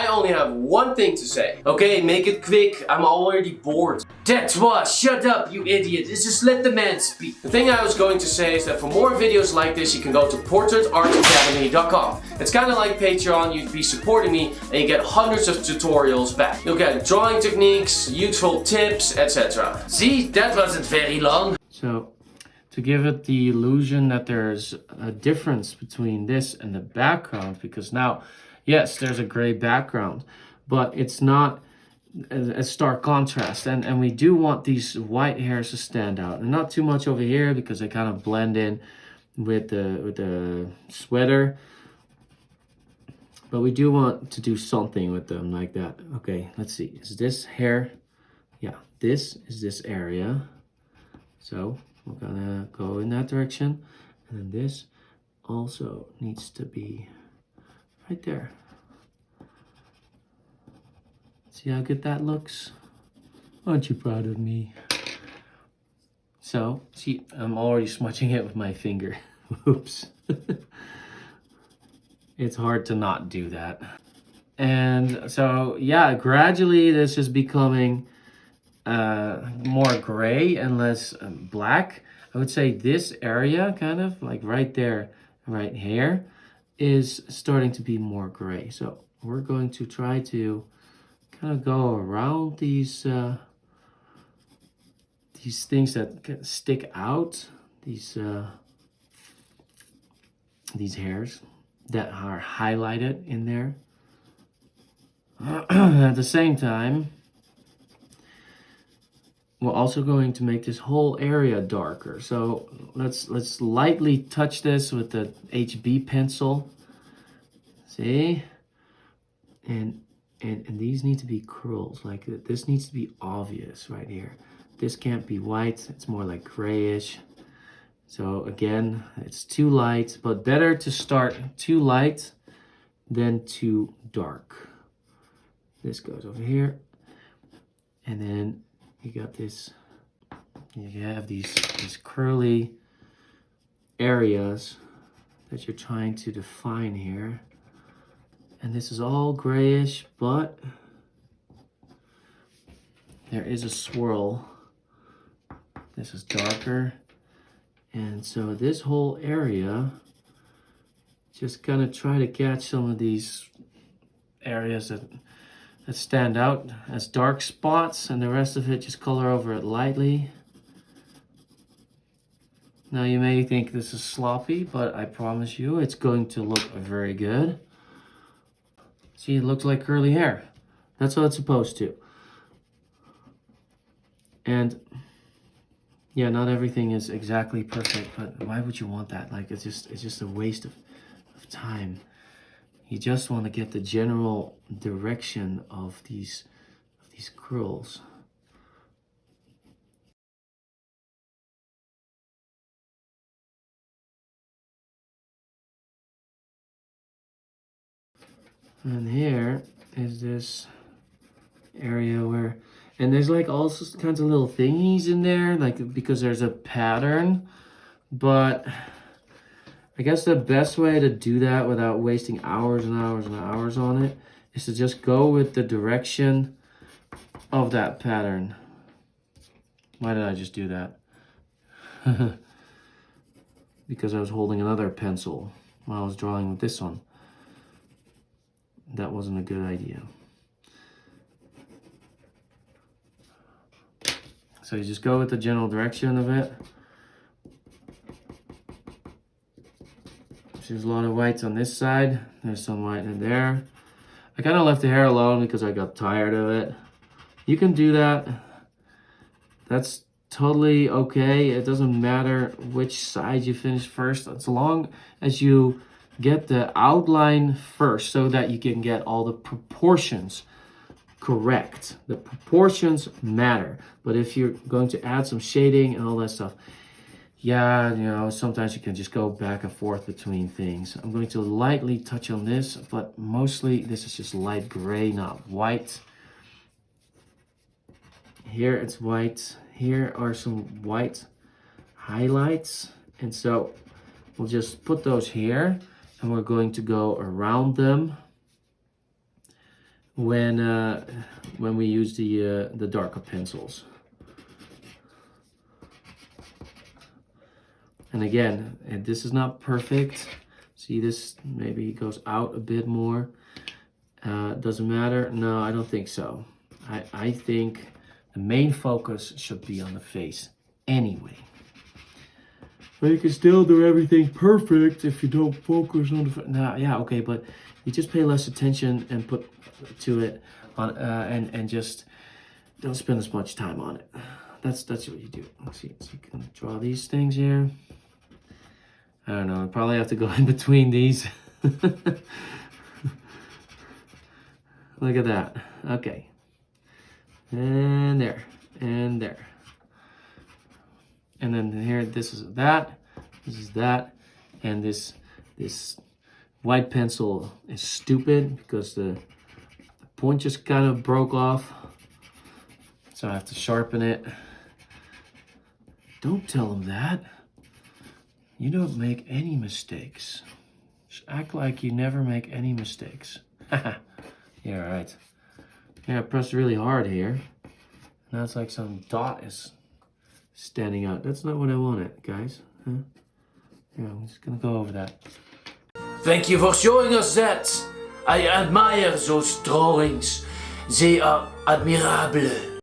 I only have one thing to say. Okay, make it quick. I'm already bored. Tais-toi, shut up, you idiot. Just let the man speak. The thing I was going to say is that for more videos like this, you can go to portraitartacademy.com. It's kind of like Patreon. You'd be supporting me and you get hundreds of tutorials back. You'll get drawing techniques, useful tips, etc. See, that wasn't very long. So, to give it the illusion that there's a difference between this and the background, because now, yes, there's a gray background, but it's not a stark contrast, and we do want these white hairs to stand out, and not too much over here because they kind of blend in with the sweater, but we do want to do something with them like that. Okay, let's see, is this hair? Yeah, this is this area, so we're gonna go in that direction, and then this also needs to be right there. See how good that looks? Aren't you proud of me? So, see, I'm already smudging it with my finger. Oops. It's hard to not do that. And so, yeah, gradually this is becoming more gray and less black. I would say this area, kind of like right there, right here, is starting to be more gray. So we're going to try to kind of go around these things that stick out, these hairs that are highlighted in there. At the same time, we're also going to make this whole area darker. So let's lightly touch this with the HB pencil. See? And these need to be curls, like this needs to be obvious right here. This can't be white, it's more like grayish. So again, it's too light, but better to start too light than too dark. This goes over here, and then you got this, you have these curly areas that you're trying to define here. And this is all grayish, but there is a swirl. This is darker. And so this whole area, just gonna try to catch some of these areas that stand out as dark spots, and the rest of it just color over it lightly. Now you may think this is sloppy, but I promise you it's going to look very good. See, it looks like curly hair. That's what it's supposed to. And yeah, not everything is exactly perfect, but why would you want that? Like, it's just a waste of time. You just want to get the general direction of these curls. And here is this area where, and there's like all kinds of little thingies in there, like because there's a pattern, but I guess the best way to do that without wasting hours and hours and hours on it is to just go with the direction of that pattern. Why did I just do that? Because I was holding another pencil while I was drawing with this one. That wasn't a good idea. So you just go with the general direction of it. There's a lot of whites on this side. There's some white in there. I kind of left the hair alone because I got tired of it. You can do that. That's totally okay. It doesn't matter which side you finish first, as long as you get the outline first so that you can get all the proportions correct. The proportions matter. But if you're going to add some shading and all that stuff, yeah, you know, sometimes you can just go back and forth between things. I'm going to lightly touch on this, but mostly this is just light gray, not white. Here it's white. Here are some white highlights. And so we'll just put those here, and we're going to go around them. when we use the darker pencils. And again, this is not perfect. See this, maybe it goes out a bit more. Doesn't matter. No, I don't think so. I think the main focus should be on the face anyway. But you can still do everything perfect if you don't focus on the face. Nah, yeah, okay, but you just pay less attention and put to it on, and just don't spend as much time on it. That's what you do. Let's see, so you can draw these things here. I don't know, I probably have to go in between these. Look at that. Okay. And there. And there. And then here, this is that. This is that. And this white pencil is stupid because the point just kind of broke off. So I have to sharpen it. Don't tell them that. You don't make any mistakes. Just act like you never make any mistakes. Yeah, right. Yeah, I pressed really hard here. Now it's like some dot is standing out. That's not what I wanted, guys. Huh? Yeah, I'm just gonna go over that. Thank you for showing us that. I admire those drawings. They are admirable.